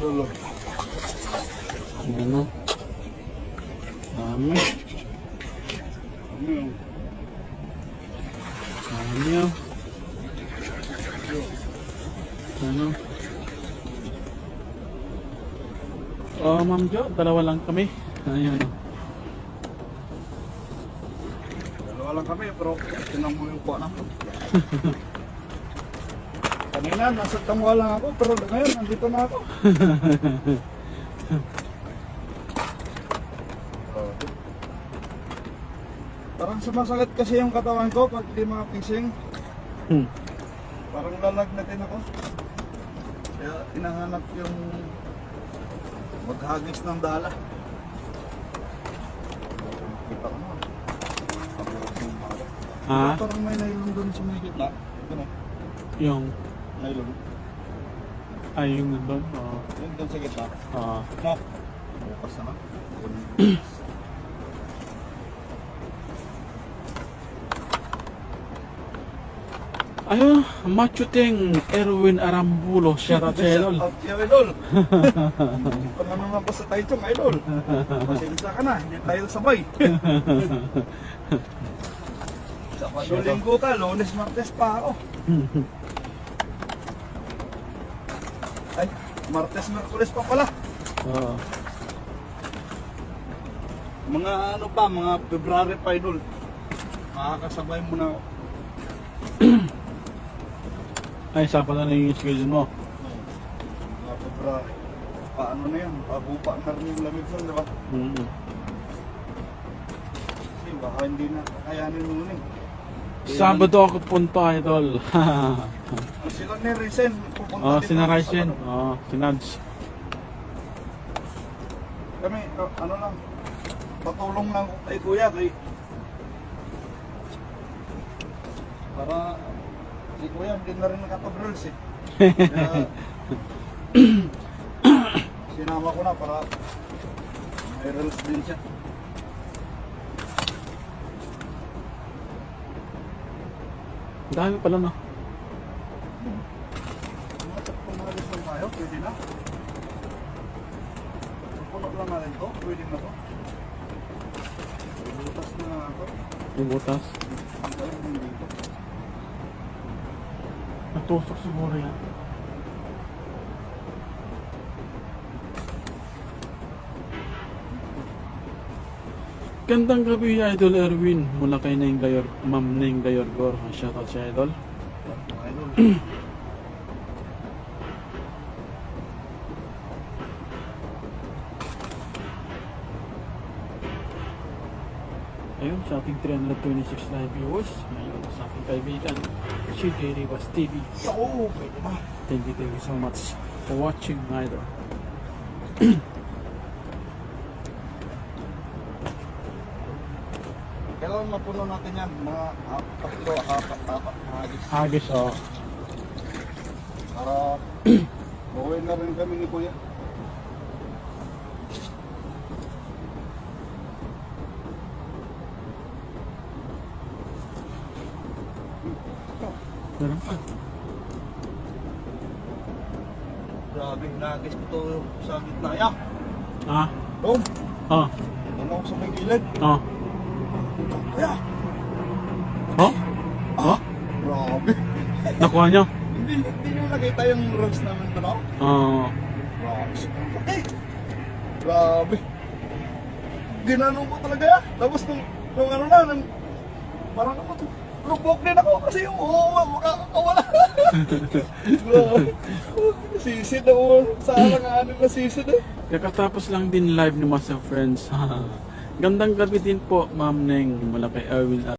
Lolo. Ano? Dami. Dami oh. Ano? Oh, Ma'am Jo, dalawa lang kami. Ayan. Dalawa lang kami, pero tinang mo yung kuha na. Kanina, nasa tangwa lang ako, pero ngayon, nandito na ako. Parang sumasakit kasi yung katawan ko pag di mga fishing. Parang lalagnatin ako. Kaya inahanap yung maghagis ng dala. Kita ko na. Ha? Parang may nylon doon sa may gitna. Ito na. Yung, Nylon. ay yung nandun. Oh. Yung doon sa gitna. Ah. No. Bukas na. Ayun, machuting Erwin Arambulo. Shout out sa idol. Yo, idol. Pag naman ako sa tayo chong, idol. Pasensya ka na, hindi tayo sabay. Sabado linggo ka, Lunes, Martes pa ako. Ay, Martes, Merkules pa pala. Oo. Mga ano pa, mga February pa, idol. Makakasabay mo na ako. Ay, saan pala na yung schedule mo? Mga February. Paano na yan? Pagupa na rin yung lamig doon, di ba? Kasi baka hindi na kakayanin mo eh. Sabado ako punta, idol. Sila ni Risen, pupunta Oh, din sina ako sa Ryzen. ano. Oh, sinadж. Kami, ano lang, patulong lang kay Kuya, para si Kuya hindi na rin nakapag-rules eh. Kaya, sinama ko na para may rules din siya. Dami pala no. Kung malis lang tayo, pwede na. Puno lang natin to, pwede na to. Butas na nga to. Yung butas. Ang galing din dito. Natusok siguro yan. Gandang gabi, Idol Erwin. Mula kay Neng Gayor, Ma'am Neng Gayorgor. Shout out sa Idol. Idol. Ayun, sa ating 326 live viewers. Ngayon, sa ating kaibigan, si Jerry Bas TV. Oo, pwede na. Thank you so much for watching, Idol. Kailangan mapuno natin yan, mga tatlo, apat, hagis. Hagis, oh. Para buhay na rin kami ni Kuya. Meron pa. Grabe, nagis ko to sa gitna. Ya! Ah, Dom! ah, Ano ako sa may gilid? ah. Kuya! Oh? Ah! Grabe! Nakuha nyo? Hindi nyo nakita yung rules namin ito, no? Oo. Grabe. Okay. Grabe. Ginanong ko talaga ya. Tapos nung ano na, parang ako, lubok din ako kasi yung makakawala. Grabe. Sisid ako sa alang-anin na sisid eh. Kakatapos lang din live ni Master Friends. Gandang gabi din po, Ma'am Neng, mula kay Erwin